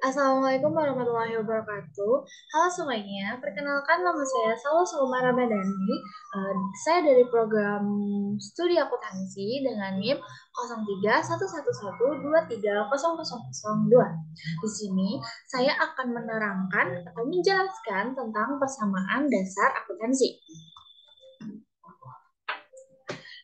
Assalamualaikum warahmatullahi wabarakatuh. Halo semuanya, perkenalkan nama saya Salwa Salma Ramadhani. Saya dari program studi akuntansi dengan NIM 031112300002. Di sini saya akan menerangkan atau menjelaskan tentang persamaan dasar akuntansi.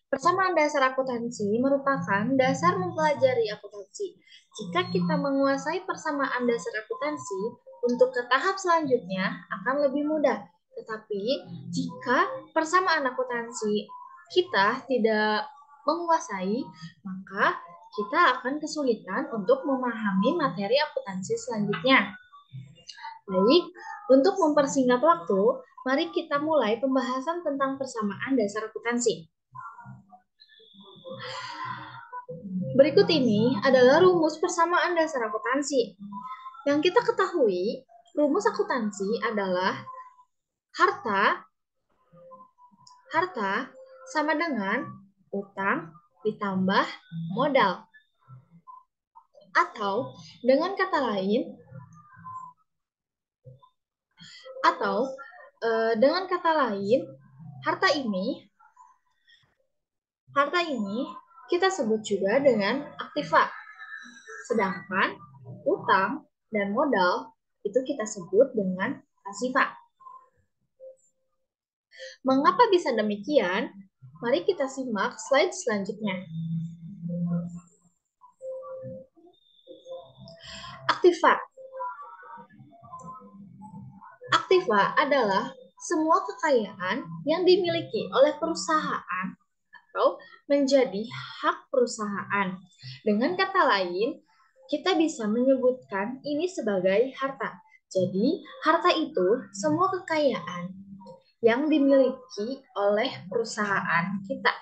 Persamaan dasar akuntansi merupakan dasar mempelajari akuntansi. Jika kita menguasai persamaan dasar akuntansi, untuk ke tahap selanjutnya akan lebih mudah. Tetapi jika persamaan akuntansi kita tidak menguasai, maka kita akan kesulitan untuk memahami materi akuntansi selanjutnya. Baik, untuk mempersingkat waktu, mari kita mulai pembahasan tentang persamaan dasar akuntansi. Berikut ini adalah rumus persamaan dasar akuntansi. Yang kita ketahui, rumus akuntansi adalah harta sama dengan utang ditambah modal. Atau dengan kata lain, harta ini kita sebut juga dengan aktiva. Sedangkan utang dan modal itu kita sebut dengan pasiva. Mengapa bisa demikian? Mari kita simak slide selanjutnya. Aktiva. Aktiva adalah semua kekayaan yang dimiliki oleh perusahaan atau menjadi hak perusahaan. Dengan kata lain, kita bisa menyebutkan ini sebagai harta. Jadi, harta itu semua kekayaan yang dimiliki oleh perusahaan kita.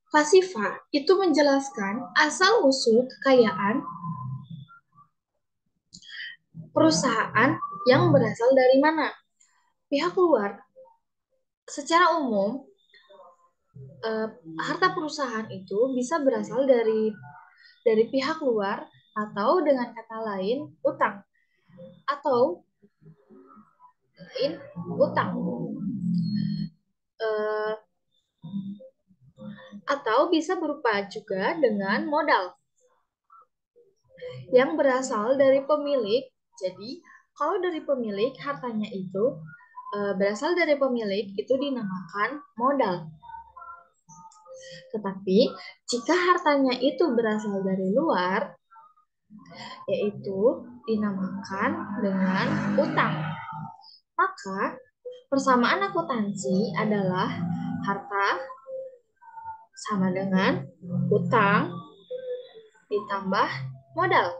Pasiva itu menjelaskan asal-usul kekayaan perusahaan yang berasal dari mana. Pihak luar, secara umum, harta perusahaan itu bisa berasal dari pihak luar atau dengan kata lain utang atau uh, atau bisa berupa juga dengan modal yang berasal dari pemilik. Jadi kalau dari pemilik hartanya itu berasal dari pemilik itu dinamakan modal. Tetapi jika hartanya itu berasal dari luar, yaitu dinamakan dengan utang. Maka persamaan akuntansi adalah harta sama dengan utang ditambah modal.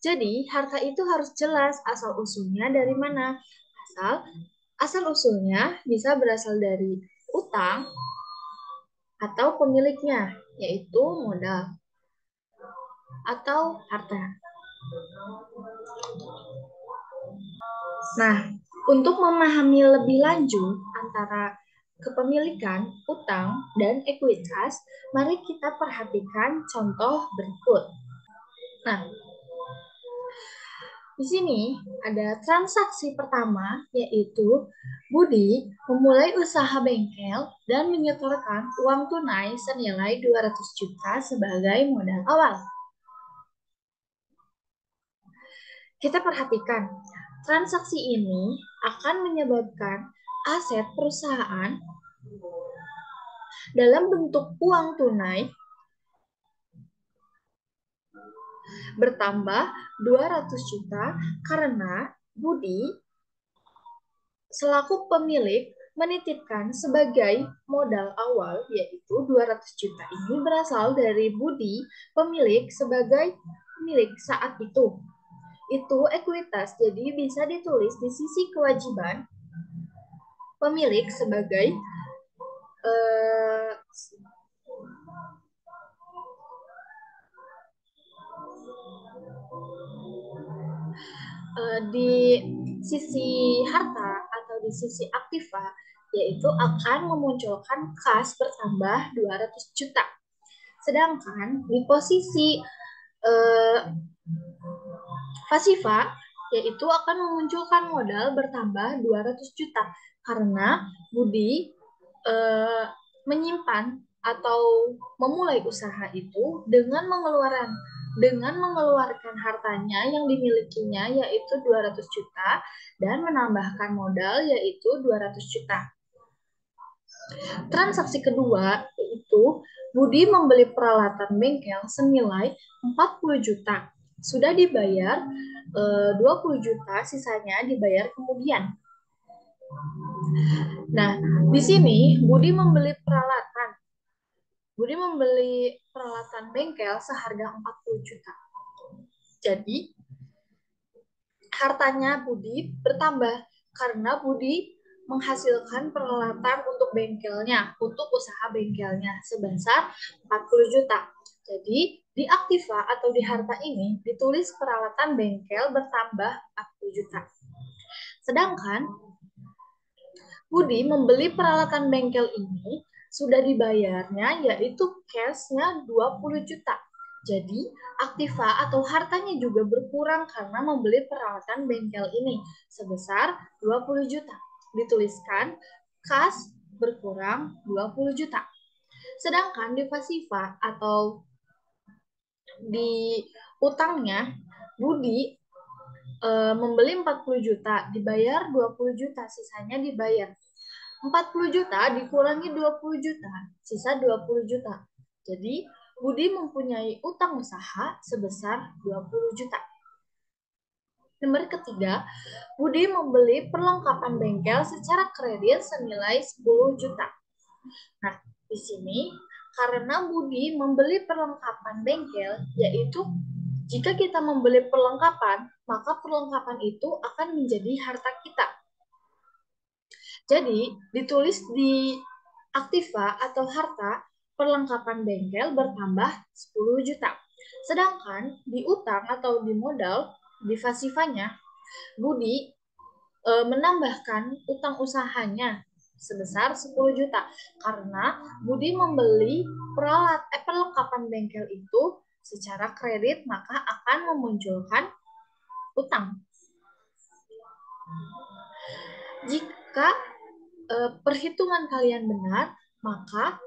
Jadi harta itu harus jelas asal usulnya dari mana. Asal usulnya bisa berasal dari utang atau pemiliknya, yaitu modal atau harta. Nah, untuk memahami lebih lanjut antara kepemilikan, utang, dan ekuitas, mari kita perhatikan contoh berikut. Nah, di sini ada transaksi pertama, yaitu Budi memulai usaha bengkel dan menyetorkan uang tunai senilai 200 juta sebagai modal awal. Kita perhatikan, transaksi ini akan menyebabkan aset perusahaan dalam bentuk uang tunai bertambah 200 juta karena Budi selaku pemilik menitipkan sebagai modal awal, yaitu 200 juta ini berasal dari Budi pemilik sebagai pemilik saat itu. Itu ekuitas, jadi bisa ditulis di sisi kewajiban pemilik sebagai di sisi harta atau di sisi aktiva yaitu akan memunculkan kas bertambah 200 juta. Sedangkan di posisi pasifa, yaitu akan memunculkan modal bertambah 200 juta karena Budi menyimpan atau memulai usaha itu dengan mengeluarkan hartanya yang dimilikinya yaitu 200 juta dan menambahkan modal yaitu 200 juta. Transaksi kedua yaitu Budi membeli peralatan bengkel senilai 40 juta. Sudah dibayar 20 juta, sisanya dibayar kemudian. Nah, di sini Budi membeli peralatan bengkel seharga 40 juta. Jadi, hartanya Budi bertambah karena Budi menghasilkan peralatan untuk bengkelnya, untuk usaha bengkelnya sebesar 40 juta. Jadi, di aktiva atau di harta ini ditulis peralatan bengkel bertambah 40 juta. Sedangkan Budi membeli peralatan bengkel ini sudah dibayarnya yaitu cash-nya 20 juta. Jadi, aktiva atau hartanya juga berkurang karena membeli peralatan bengkel ini sebesar 20 juta. Dituliskan kas berkurang 20 juta. Sedangkan di pasiva atau di utangnya, Budi membeli 40 juta, dibayar 20 juta, sisanya dibayar. 40 juta dikurangi 20 juta, sisa 20 juta. Jadi, Budi mempunyai utang usaha sebesar 20 juta. Nomor ketiga, Budi membeli perlengkapan bengkel secara kredit senilai 10 juta. Nah, di sini karena Budi membeli perlengkapan bengkel, yaitu jika kita membeli perlengkapan, maka perlengkapan itu akan menjadi harta kita. Jadi, ditulis di aktiva atau harta perlengkapan bengkel bertambah 10 juta. Sedangkan di utang atau di modal, di pasifanya, Budi menambahkan utang usahanya sebesar 10 juta karena Budi membeli perlengkapan bengkel itu secara kredit, maka akan memunculkan utang. Jika perhitungan kalian benar, maka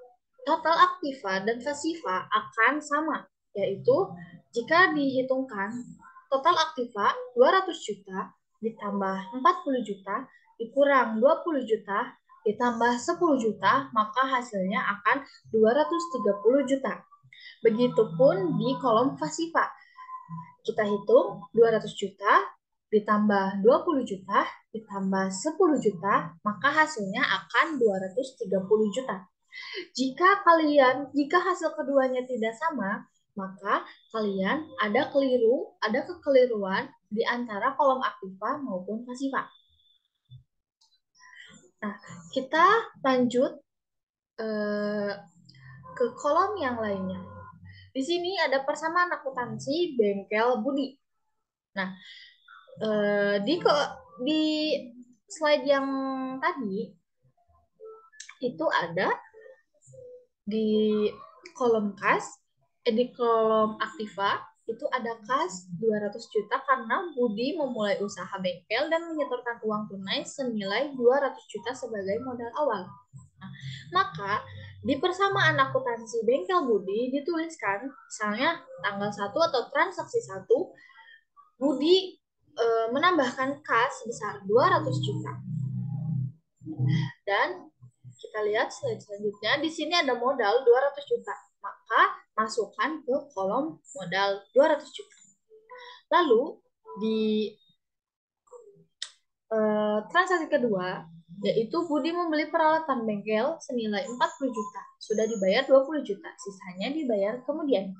total aktiva dan pasiva akan sama, yaitu jika dihitungkan total aktiva 200 juta ditambah 40 juta dikurang 20 juta ditambah 10 juta, maka hasilnya akan 230 juta. Begitupun di kolom pasiva. Kita hitung 200 juta ditambah 20 juta ditambah 10 juta, maka hasilnya akan 230 juta. Jika hasil keduanya tidak sama, maka kalian ada kekeliruan di antara kolom aktiva maupun pasiva. Nah, kita lanjut ke kolom yang lainnya. Di sini ada persamaan akuntansi bengkel Budi. Nah, di slide yang tadi itu ada di kolom kas, di kolom aktiva itu ada kas 200 juta karena Budi memulai usaha bengkel dan menyetorkan uang tunai senilai 200 juta sebagai modal awal. Nah, maka di persamaan akuntansi bengkel Budi dituliskan misalnya tanggal 1 atau transaksi 1 Budi menambahkan kas sebesar 200 juta. Dan kita lihat slide selanjutnya, di sini ada modal 200 juta. Maka masukkan ke kolom modal 200 juta. Lalu di transaksi kedua, yaitu Budi membeli peralatan bengkel senilai 40 juta. Sudah dibayar 20 juta, sisanya dibayar kemudian.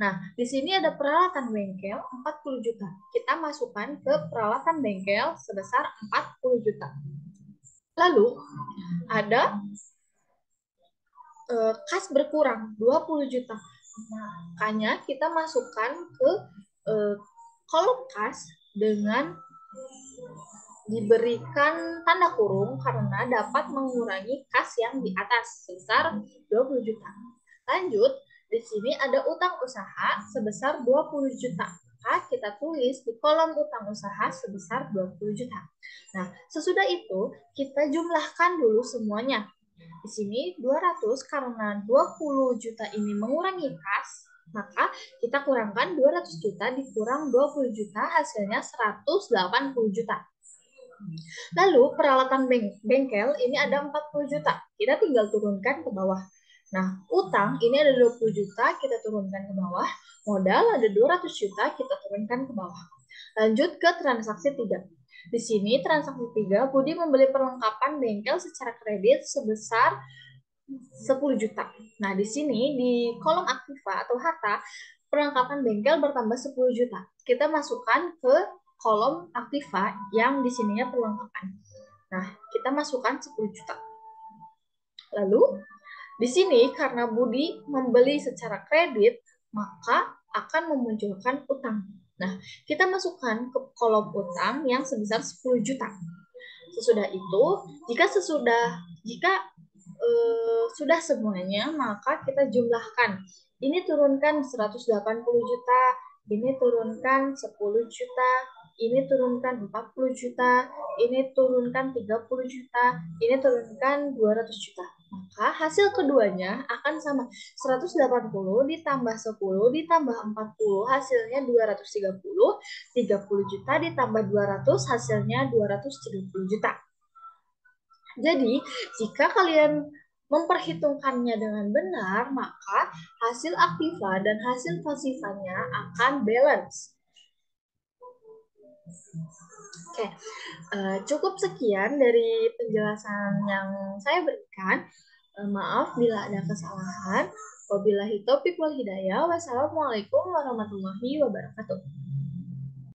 Nah, di sini ada peralatan bengkel 40 juta. Kita masukkan ke peralatan bengkel sebesar 40 juta. Lalu, ada kas berkurang 20 juta. Makanya kita masukkan ke kolom kas dengan diberikan tanda kurung karena dapat mengurangi kas yang di atas sebesar 20 juta. Lanjut, di sini ada utang usaha sebesar 20 juta. Maka kita tulis di kolom utang usaha sebesar 20 juta. Nah, sesudah itu kita jumlahkan dulu semuanya. Di sini 200 karena 20 juta ini mengurangi kas, maka kita kurangkan 200 juta dikurang 20 juta hasilnya 180 juta. Lalu peralatan bengkel ini ada 40 juta. Kita tinggal turunkan ke bawah. Nah, utang ini ada 20 juta, kita turunkan ke bawah. Modal ada 200 juta, kita turunkan ke bawah. Lanjut ke transaksi 3. Di sini transaksi 3, Budi membeli perlengkapan bengkel secara kredit sebesar 10 juta. Nah, di sini di kolom aktiva atau harta, perlengkapan bengkel bertambah 10 juta. Kita masukkan ke kolom aktiva yang di sininya perlengkapan. Nah, kita masukkan 10 juta. Lalu, di sini karena Budi membeli secara kredit, maka akan memunculkan utang. Nah, kita masukkan ke kolom utang yang sebesar 10 juta. Sesudah itu, jika sudah semuanya, maka kita jumlahkan. Ini turunkan 180 juta, ini turunkan 10 juta, ini turunkan 40 juta, ini turunkan 30 juta, ini turunkan 200 juta. Maka hasil keduanya akan sama. 180 ditambah 10 ditambah 40 hasilnya 230, 30 juta ditambah 200 hasilnya 230 juta. Jadi, jika kalian memperhitungkannya dengan benar, maka hasil aktiva dan hasil pasifanya akan balance. Oke, cukup sekian dari penjelasan yang saya berikan. Maaf bila ada kesalahan. Wabillahi taufiq wal hidayah. Wassalamualaikum warahmatullahi wabarakatuh.